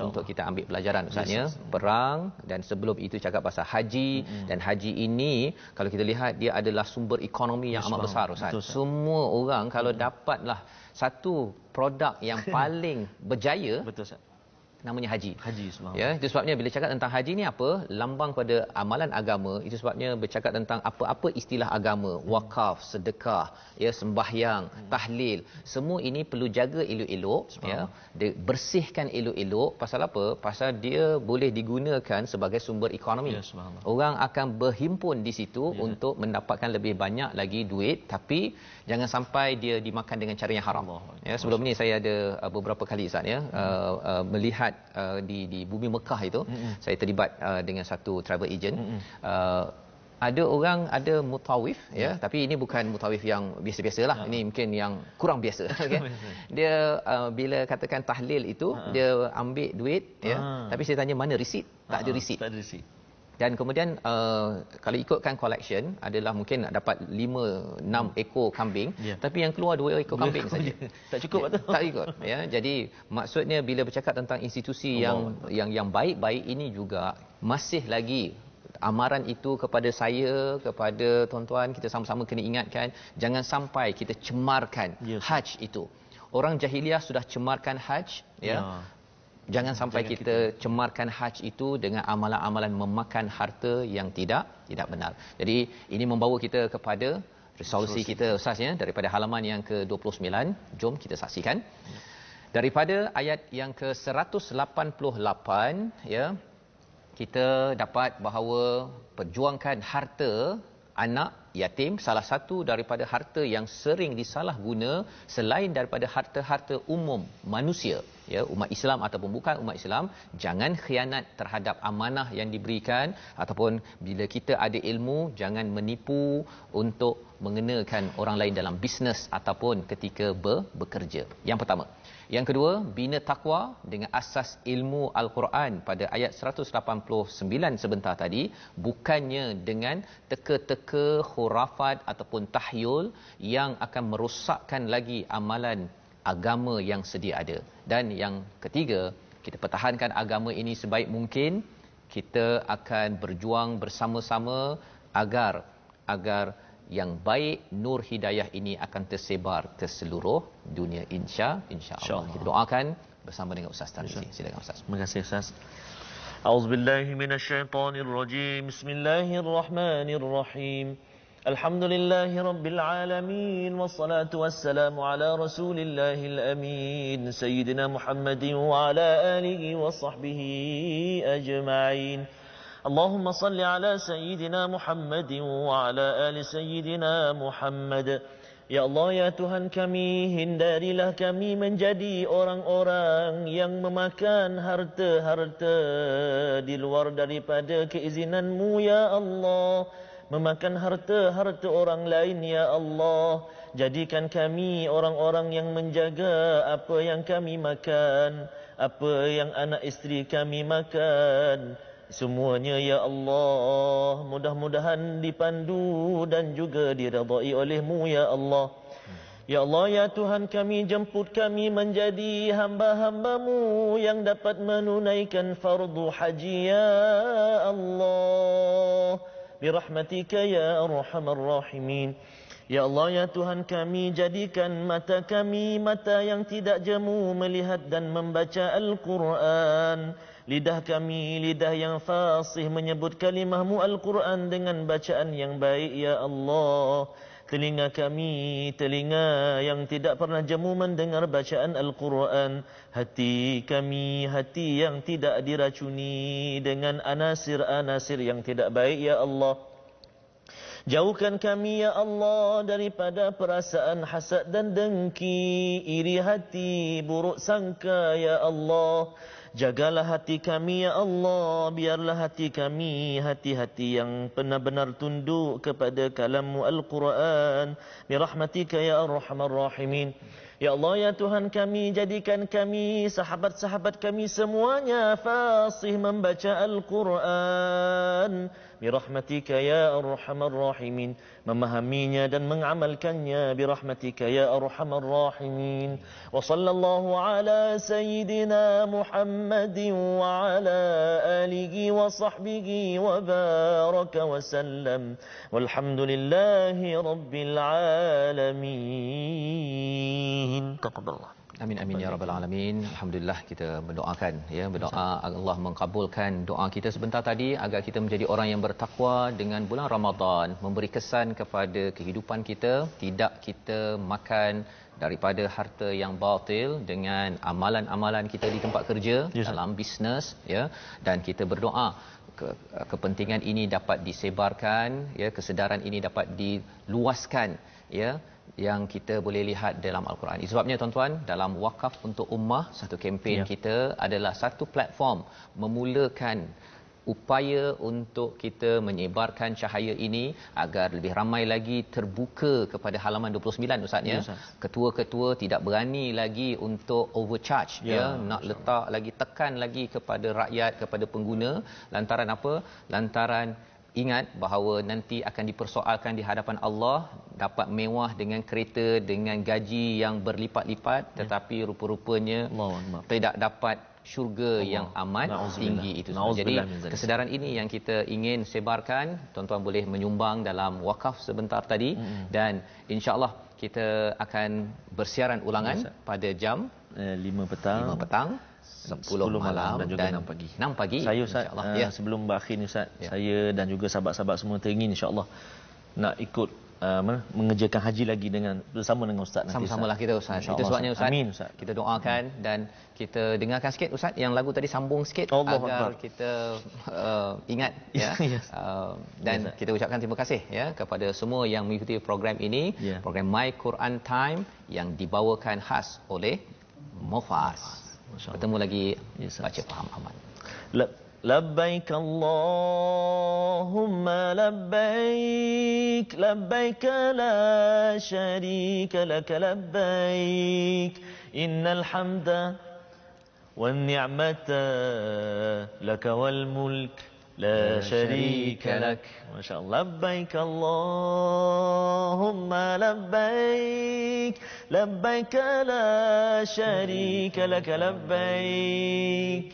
untuk kita ambil pelajaran Ustaznya. Perang, dan sebelum itu cakap pasal haji, dan haji ini kalau kita lihat dia adalah sumber ekonomi yang amat besar Ustaz. Semua orang kalau dapatlah satu produk yang paling berjaya, namanya haji. Ya, itu sebabnya bila cakap tentang haji ni apa? Lambang pada amalan agama. Itu sebabnya bercakap tentang apa-apa istilah agama, wakaf, sedekah, ya, sembahyang, tahlil, semua ini perlu jaga elok-elok, ya, bersihkan elok-elok. Pasal apa? Pasal dia boleh digunakan sebagai sumber ekonomi. Orang akan berhimpun di situ untuk mendapatkan lebih banyak lagi duit, tapi jangan sampai dia dimakan dengan cara yang haram. Ya, sebelum ni saya ada beberapa kali Ustaz, ya, melihat di bumi Mekah itu, saya terlibat dengan satu travel agent. Ada orang ada mutawif, ya, tapi ini bukan mutawif yang biasa-biasalah. Ini mungkin yang kurang biasa. Okay? Dia bila katakan tahlil itu, dia ambil duit, ya, tapi saya tanya mana resit? Tak ada resit. Dan kemudian kalau ikutkan collection adalah mungkin nak dapat 5-6 ekor kambing, tapi yang keluar 2 ekor kambing saja.
Tak cukup tu.
Tak ikut, ya. Jadi maksudnya bila bercakap tentang institusi yang baik-baik ini juga masih lagi amaran itu kepada saya, kepada tuan-tuan, kita sama-sama kena ingatkan, jangan sampai kita cemarkan haji itu. Orang jahiliah sudah cemarkan haji, ya. Jangan sampai kita cemarkan haji itu dengan amalan-amalan memakan harta yang tidak benar. Jadi ini membawa kita kepada resolusi kita Ustaz ya, daripada halaman yang ke-29. Jom kita saksikan. Daripada ayat yang ke-188 ya, kita dapat bahawa perjuangkan harta anak yatim salah satu daripada harta yang sering disalahguna selain daripada harta-harta umum manusia ya, umat Islam ataupun bukan umat Islam. Jangan khianat terhadap amanah yang diberikan, ataupun bila kita ada ilmu jangan menipu untuk mengenakan orang lain dalam bisnes ataupun ketika bekerja. Yang pertama. Yang kedua, bina takwa dengan asas ilmu Al-Quran pada ayat 189 sebentar tadi, bukannya dengan teka-teka khurafat ataupun tahyul yang akan merosakkan lagi amalan agama yang sedia ada. Dan yang ketiga, kita pertahankan agama ini sebaik mungkin. Kita akan berjuang bersama-sama agar yang baik nur hidayah ini akan tersebar ke seluruh dunia insya-Allah. Kita doakan bersama dengan Ustaz Tarmizi. Silakan Ustaz.
Terima kasih Ustaz. A'udzubillahi minasyaitonirrajim. Bismillahirrahmanirrahim. Alhamdulillahi rabbil alamin wassalatu wassalamu ala rasulillahil amin sayyidina Muhammadin wa ala alihi wa sahbihi ajma'in. اللهم صل على سيدنا محمد وعلى آل سيدنا محمد. Ya Allah, ya Tuhan kami, hindarilah kami menjadi orang-orang yang memakan harta-harta di luar daripada keizinan-Mu ya Allah, memakan harta-harta orang lain ya Allah. Jadikan kami orang-orang yang menjaga apa yang kami makan, apa yang anak isteri kami makan, semuanya ya Allah, mudah-mudahan dipandu dan juga diredai oleh-Mu ya Allah. Ya Allah, ya Tuhan kami, jemput kami menjadi hamba-hamba-Mu yang dapat menunaikan fardu haji ya Allah, birahmatika ya arhamar rahimin. Ya Allah, ya Tuhan kami, jadikan mata kami mata yang tidak jemu melihat dan membaca Al-Quran, lidah kami lidah yang fasih menyebut kalimah-Mu Al-Quran dengan bacaan yang baik ya Allah. Telinga kami telinga yang tidak pernah jemu mendengar bacaan Al-Quran. Hati kami hati yang tidak diracuni dengan anasir-anasir yang tidak baik ya Allah. Jauhkan kami ya Allah daripada perasaan hasad dan dengki, iri hati, buruk sangka ya Allah. Jagalah hati kami ya Allah, biarlah hati kami hati-hati yang benar-benar tunduk kepada kalam-Mu Al-Quran, birahmatika ya arhamar rahimin. Ya Allah, ya Tuhan kami, jadikan kami, sahabat-sahabat kami semuanya fasih membaca Al-Quran, birahmatika ya arhamar rahimin, memahaminya dan mengamalkannya birahmatika ya arhamar rahimin. Wa sallallahu ala sayyidina Muhammadin wa ala alihi wa sahbihi wa baraka wa sallam, walhamdulillahi rabbil alamin. Taqabbalallah.
Amin amin ya rabbal alamin. Alhamdulillah, kita berdoakan ya, berdoa Allah mengabulkan doa kita sebentar tadi agar kita menjadi orang yang bertakwa dengan bulan Ramadan, memberi kesan kepada kehidupan kita, tidak kita makan daripada harta yang batil dengan amalan-amalan kita di tempat kerja, dalam bisnes ya, dan kita berdoa kepentingan ini dapat disebarkan ya, kesedaran ini dapat diluaskan ya, yang kita boleh lihat dalam Al-Quran. Sebabnya tuan-tuan, dalam Wakaf untuk Ummah, satu kempen kita adalah satu platform memulakan upaya untuk kita menyebarkan cahaya ini agar lebih ramai lagi terbuka kepada halaman 29 Ustaz ya. Ketua-ketua tidak berani lagi untuk overcharge nak letak lagi, tekan lagi kepada rakyat, kepada pengguna. Lantaran apa? Lantaran ingat bahawa nanti akan dipersoalkan di hadapan Allah, dapat mewah dengan kereta dengan gaji yang berlipat-lipat, tetapi rupa-rupanya tidak dapat syurga yang amat tinggi itu. Jadi kesedaran ini yang kita ingin sebarkan. Tuan-tuan boleh menyumbang dalam wakaf sebentar tadi, dan insya-Allah kita akan bersiaran ulangan pada jam
5 petang
10 malam
dan juga 6 pagi.
6 pagi.
Saya Ustaz,
InsyaAllah.
sebelum berakhir ni Ustaz,
Ya.
saya dan juga sahabat-sahabat semua teringin insya-Allah nak ikut mengerjakan haji lagi bersama dengan Ustaz nanti.
Sama-samalah kita Ustaz.
InsyaAllah,
Itu sebabnya Ustaz,
amin, Ustaz.
kita doakan dan kita dengarkan sikit Ustaz yang lagu tadi, sambung sikit
Allah
agar
Akbar.
kita ingat ya.
Yes.
Dan
Yes,
kita ucapkan terima kasih ya kepada semua yang mengikuti program ini,
Ya.
program My Quran Time yang dibawakan khas oleh Mufas.
Masya-Allah.
Bertemu lagi,
Yes, Ustaz.
baca faham aman.
لبيك اللهم لبيك لبيك لا شريك لك لبيك إن الحمد والنعمة لك والملك لا شريك لك ما شاء الله لبيك اللهم لبيك لبيك لا شريك لك لبيك